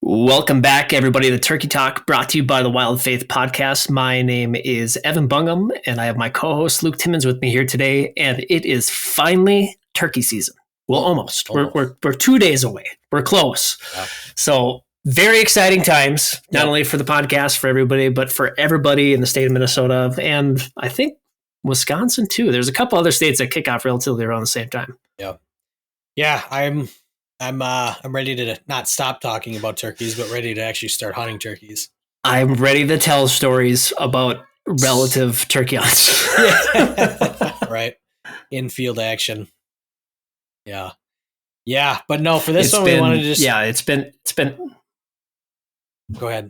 Welcome back, everybody, to Turkey Talk, brought to you by the Wild Faith Podcast. My name is Evan Bungham, and I have my co-host Luke Timmons with me here today, and it is finally turkey season. Well, almost. We're 2 days away. We're close. Yeah. So very exciting times, not only for the podcast, for everybody, but for everybody in the state of Minnesota, and I think Wisconsin too. There's a couple other states that kick off relatively around the same time. Yeah, I'm ready to not stop talking about turkeys, but ready to actually start hunting turkeys. I'm ready to tell stories about relative turkey hunts. Right. In-field action. Yeah. But no, for this we wanted to just... Yeah, it's been... Go ahead.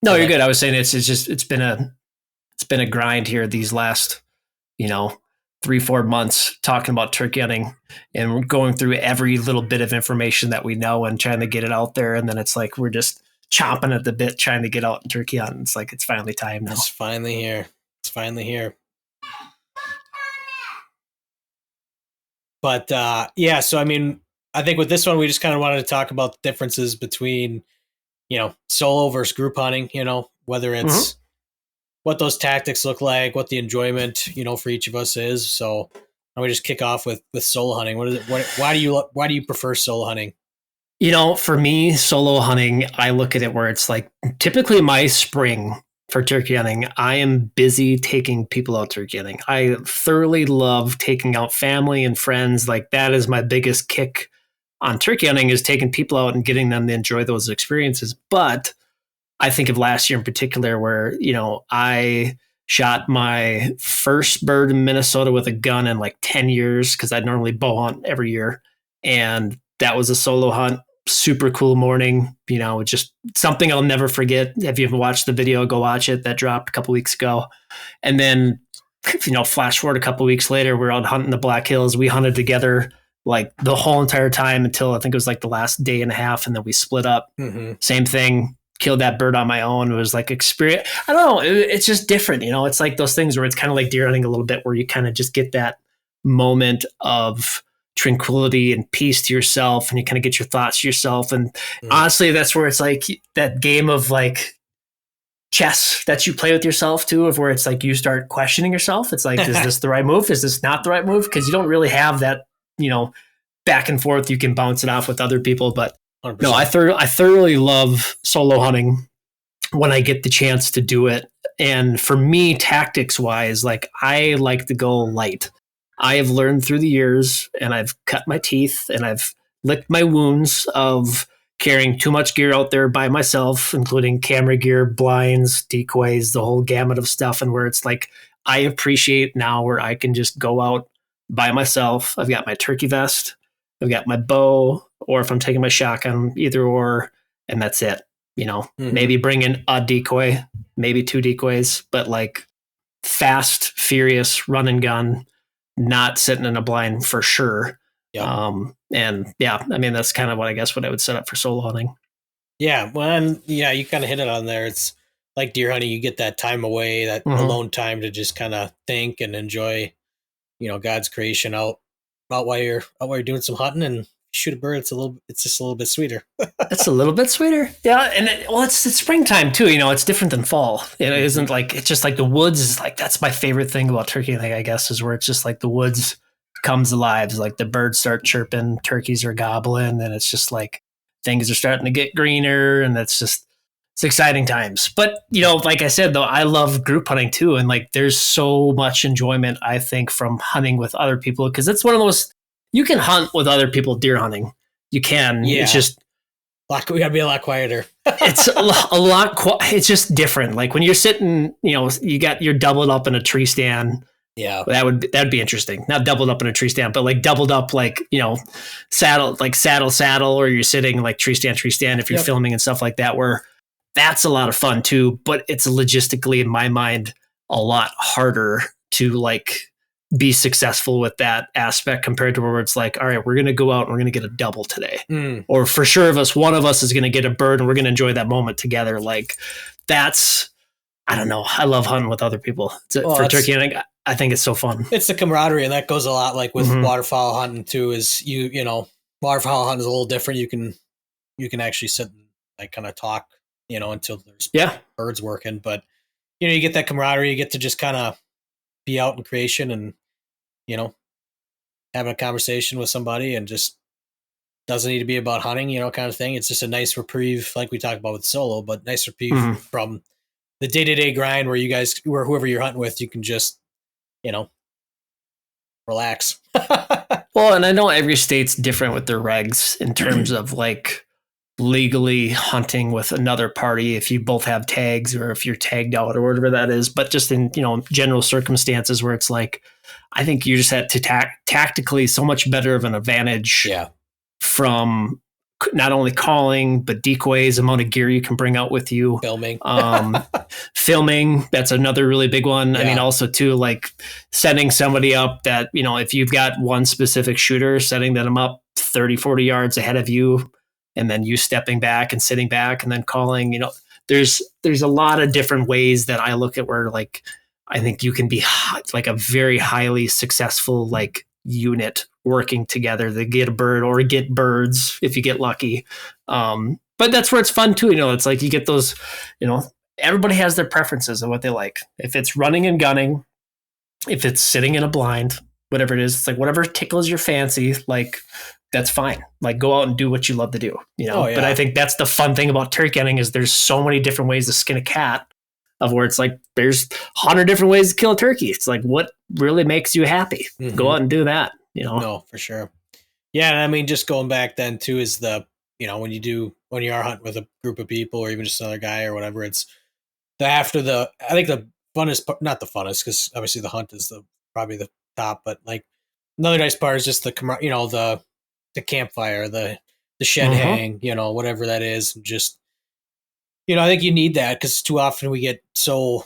No, you're good. I was saying it's been a grind here these last, 3-4 months talking about turkey hunting, and we're going through every little bit of information that we know and trying to get it out there. And then it's like we're just chomping at the bit trying to get out and turkey hunt. It's like it's finally time now. It's finally here. But so I mean, I think with this one we just kind of wanted to talk about the differences between, solo versus group hunting, whether it's what those tactics look like, what the enjoyment, for each of us is. So we just kick off with solo hunting. What is it? Why do you prefer solo hunting? For me, solo hunting, I look at it where it's like typically my spring for turkey hunting, I am busy taking people out turkey hunting. I thoroughly love taking out family and friends. Like that is my biggest kick on turkey hunting, is taking people out and getting them to enjoy those experiences. But I think of last year in particular where, I shot my first bird in Minnesota with a gun in like 10 years because I'd normally bow hunt every year. And that was a solo hunt. Super cool morning, just something I'll never forget. If you haven't watched the video, go watch it. That dropped a couple weeks ago. And then, flash forward a couple weeks later, we're out hunting the Black Hills. We hunted together like the whole entire time until I think it was like the last day and a half. And then we split up. Same thing. Killed that bird on my own. It was like experience. I don't know. It's just different. It's like those things where it's kind of like deer hunting a little bit, where you kind of just get that moment of tranquility and peace to yourself, and you kind of get your thoughts to yourself. And honestly, that's where it's like that game of like chess that you play with yourself too, of where it's like you start questioning yourself. It's like, is this the right move? Is this not the right move? Because you don't really have that, back and forth. You can bounce it off with other people, but 100%. No, I thoroughly love solo hunting when I get the chance to do it. And for me, tactics wise, like I like to go light. I have learned through the years, and I've cut my teeth and I've licked my wounds of carrying too much gear out there by myself, including camera gear, blinds, decoys, the whole gamut of stuff. And where it's like, I appreciate now where I can just go out by myself. I've got my turkey vest, I've got my bow, or if I'm taking my shotgun, either or, and that's it. Maybe bring in a decoy, maybe 2 decoys, but like fast, furious, run and gun, not sitting in a blind for sure. I mean, that's kind of what I would set up for solo hunting. Yeah. Well, you kind of hit it on there. It's like deer hunting. You get that time away, that alone time to just kind of think and enjoy, God's creation out while you're doing some hunting and shoot a bird. It's just a little bit sweeter. It's a little bit sweeter. Yeah. And it's springtime too. It's different than fall. It isn't like, it's just like the woods is like, that's my favorite thing about turkey hunting, I guess, is where it's just like the woods comes alive. It's like the birds start chirping, turkeys are gobbling, and it's just like things are starting to get greener, and it's exciting times. But, like I said, though, I love group hunting too. And like, there's so much enjoyment, I think, from hunting with other people. Cause it's one of those, you can hunt with other people deer hunting. You can. Yeah. It's just, we gotta be a lot quieter. It's a lot. It's just different. Like when you're sitting, you're doubled up in a tree stand. Yeah, that'd be interesting. Not doubled up in a tree stand, but like doubled up, like saddle, or you're sitting like tree stand. If you're filming and stuff like that, where that's a lot of fun too. But it's logistically, in my mind, a lot harder to like be successful with that aspect compared to where it's like, all right, we're going to go out and we're going to get a double today. Or for sure one of us is going to get a bird and we're going to enjoy that moment together. Like that's, I don't know. I love hunting with other people. For turkey hunting, I think it's so fun. It's the camaraderie, and that goes a lot like with waterfowl hunting too, is waterfowl hunting is a little different. You can you can actually sit and like kind of talk, until there's Yeah. birds working. But you get that camaraderie. You get to just kind of be out in creation and having a conversation with somebody, and just doesn't need to be about hunting, kind of thing. It's just a nice reprieve, like we talked about with solo, but nice reprieve from the day-to-day grind where you guys, or whoever you're hunting with, you can just, relax. Well, and I know every state's different with their regs in terms of like legally hunting with another party if you both have tags or if you're tagged out or whatever that is. But just in, general circumstances where it's like, I think you just had to tactically so much better of an advantage from not only calling, but decoys, amount of gear you can bring out with you. Filming. That's another really big one. Yeah. I mean, also too, like setting somebody up that, if you've got one specific shooter, setting them up 30, 40 yards ahead of you, and then you stepping back and sitting back and then calling, there's a lot of different ways that I look at where like, I think you can be like a very highly successful, like unit working together to get a bird or get birds if you get lucky. But that's where it's fun too. It's like you get those, everybody has their preferences of what they like. If it's running and gunning, if it's sitting in a blind, whatever it is, it's like whatever tickles your fancy, like that's fine. Like go out and do what you love to do, But I think that's the fun thing about turkey hunting is there's so many different ways to skin a cat, of where it's like there's 100 different ways to kill a turkey. It's like what really makes you happy. Go out and do that. No, for sure. Yeah, and I mean, just going back then too is the when you are hunting with a group of people or even just another guy or whatever, it's I think the funnest part, not the funnest because obviously the hunt is probably the top, but like another nice part is just the campfire, the shed hang, whatever that is, just I think you need that because too often we get so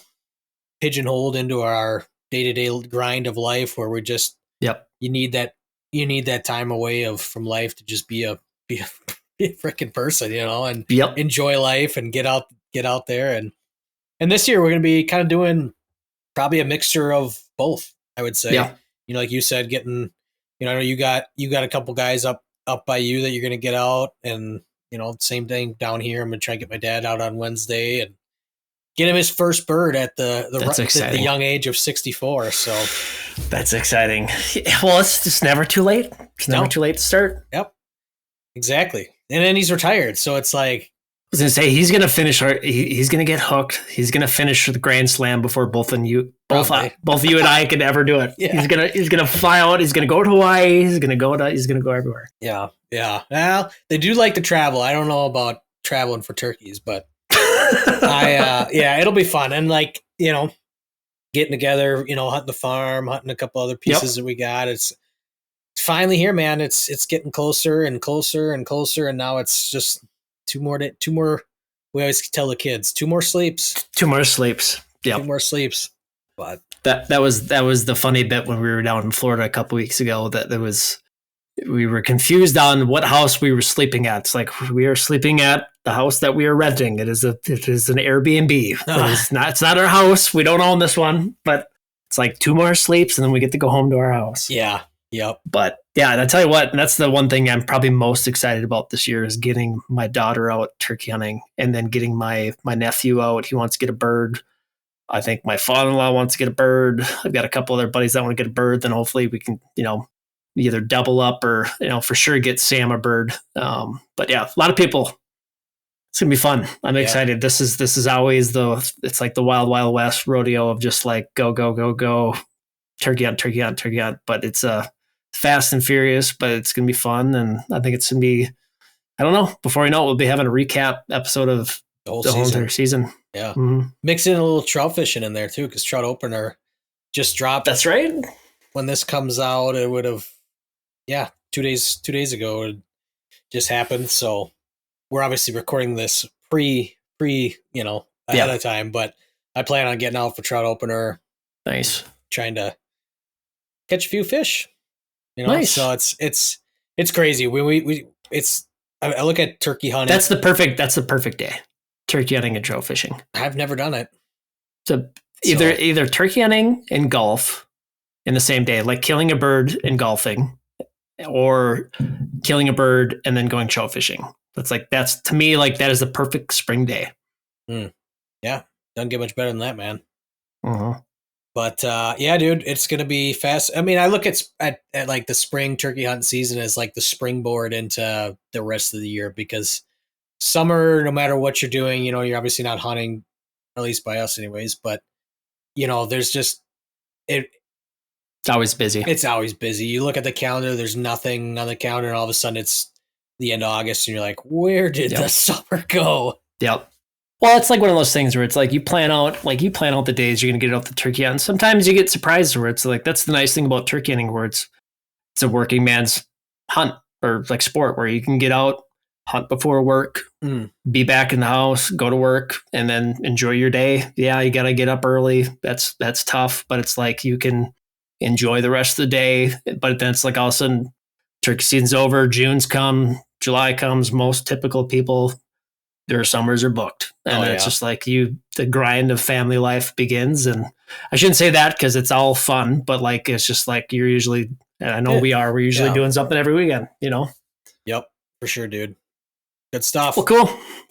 pigeonholed into our day-to-day grind of life where we just you need that time away from life to just be a freaking person, and enjoy life and get out there. And this year we're going to be kind of doing probably a mixture of both, I would say. Like you said, getting, I know you got a couple guys up by you that you're going to get out, and same thing down here. I'm going to try and get my dad out on Wednesday and get him his first bird at the young age of 64. So that's exciting. Well, it's just never too late. It's never too late to start. Yep, exactly. And then he's retired, so it's like I was gonna say he's gonna finish. He's gonna get hooked. He's gonna finish the Grand Slam before both you and I could ever do it. Yeah. He's gonna fly out. He's gonna go to Hawaii. He's gonna go everywhere. Yeah. Well, they do like to travel. I don't know about traveling for turkeys, but it'll be fun. And like getting together, hunting the farm, hunting a couple other pieces that we got. It's finally here, man. It's getting closer and closer and closer, and now it's just two more. We always tell the kids 2 more sleeps. 2 more sleeps. Yeah, 2 more sleeps. But that was the funny bit when we were down in Florida a couple weeks ago. We were confused on what house we were sleeping at. It's like we are sleeping at the house that we are renting. It is an Airbnb. It's not our house. We don't own this one, but it's like 2 more sleeps and then we get to go home to our house. Yeah. Yep. But yeah, and I tell you what, that's the one thing I'm probably most excited about this year is getting my daughter out turkey hunting and then getting my nephew out. He wants to get a bird. I think my father-in-law wants to get a bird. I've got a couple other buddies that want to get a bird. Then hopefully we can, either double up or, for sure get Sam a bird. But yeah, a lot of people. It's gonna be fun. I'm excited. This is always it's like the wild, wild west rodeo of just like go, go, go, go, turkey hunt. But it's fast and furious, but it's gonna be fun. And I think it's gonna be, I don't know, before you know it, we'll be having a recap episode of the whole entire season. Yeah. Mm-hmm. Mix in a little trout fishing in there too, because trout opener just dropped. That's right. When this comes out, it would have, 2 days ago it just happened. So we're obviously recording this pre ahead of time, but I plan on getting out for trout opener. Nice. Trying to catch a few fish. Nice. So it's crazy. I look at turkey hunting. That's the perfect day. Turkey hunting and trout fishing. I've never done it. So either turkey hunting and golf in the same day, like killing a bird and golfing, or killing a bird and then going trout fishing. That's to me, like, that is the perfect spring day. Yeah, doesn't get much better than that, man. Uh-huh. But yeah, dude, it's gonna be fast. I mean, I look at like the spring turkey hunting season as like the springboard into the rest of the year, because summer, no matter what you're doing, you know, you're obviously not hunting, at least by us, anyways. But you know, there's just It's always busy. It's always busy. You look at the calendar, there's nothing on the calendar, and all of a sudden it's the end of August, and you're like, where did the summer go? Yep. Well, it's like one of those things where it's like you plan out the days you're going to get out the turkey hunt. And sometimes you get surprised where it's like, that's the nice thing about turkey hunting, where it's a working man's hunt or like sport, where you can get out, hunt before work, be back in the house, go to work, and then enjoy your day. Yeah, you got to get up early. That's tough, but it's like you can enjoy the rest of the day. But then it's like all of a sudden turkey season's over, June's come, July comes, most typical people, their summers are booked. And it's just like the grind of family life begins. And I shouldn't say that because it's all fun, but like, it's just like you're usually, and I know we're usually doing something every weekend, you know? Yep, for sure, dude. Good stuff. Well, cool.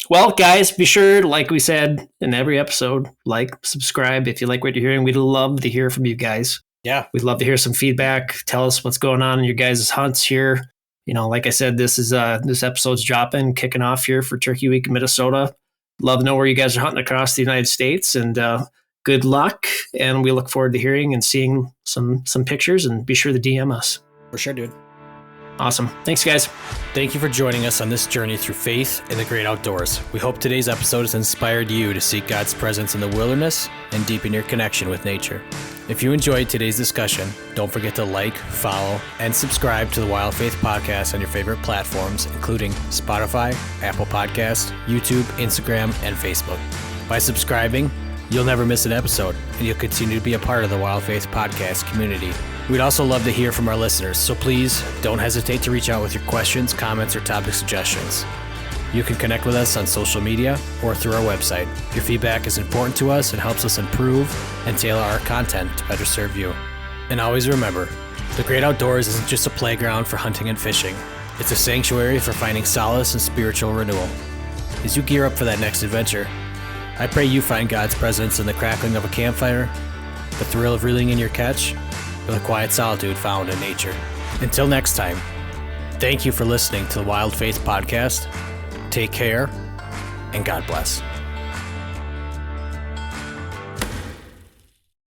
Well, guys, be sure, like we said in every episode, like, subscribe if you like what you're hearing. We'd love to hear from you guys. Yeah. We'd love to hear some feedback. Tell us what's going on in your guys' hunts here. You know, like I said, this episode's dropping, kicking off here for Turkey Week in Minnesota. Love to know where you guys are hunting across the United States, and good luck. And we look forward to hearing and seeing some pictures, and be sure to DM us. For sure, dude. Awesome. Thanks, guys. Thank you for joining us on this journey through faith in the great outdoors. We hope today's episode has inspired you to seek God's presence in the wilderness and deepen your connection with nature. If you enjoyed today's discussion, don't forget to like, follow, and subscribe to the Wild Faith Podcast on your favorite platforms, including Spotify, Apple Podcasts, YouTube, Instagram, and Facebook. By subscribing, you'll never miss an episode, and you'll continue to be a part of the Wild Faith Podcast community. We'd also love to hear from our listeners, so please don't hesitate to reach out with your questions, comments, or topic suggestions. You can connect with us on social media or through our website. Your feedback is important to us and helps us improve and tailor our content to better serve you. And always remember, the great outdoors isn't just a playground for hunting and fishing. It's a sanctuary for finding solace and spiritual renewal. As you gear up for that next adventure, I pray you find God's presence in the crackling of a campfire, the thrill of reeling in your catch, or the quiet solitude found in nature. Until next time, thank you for listening to the Wild Faith Podcast. Take care, and God bless.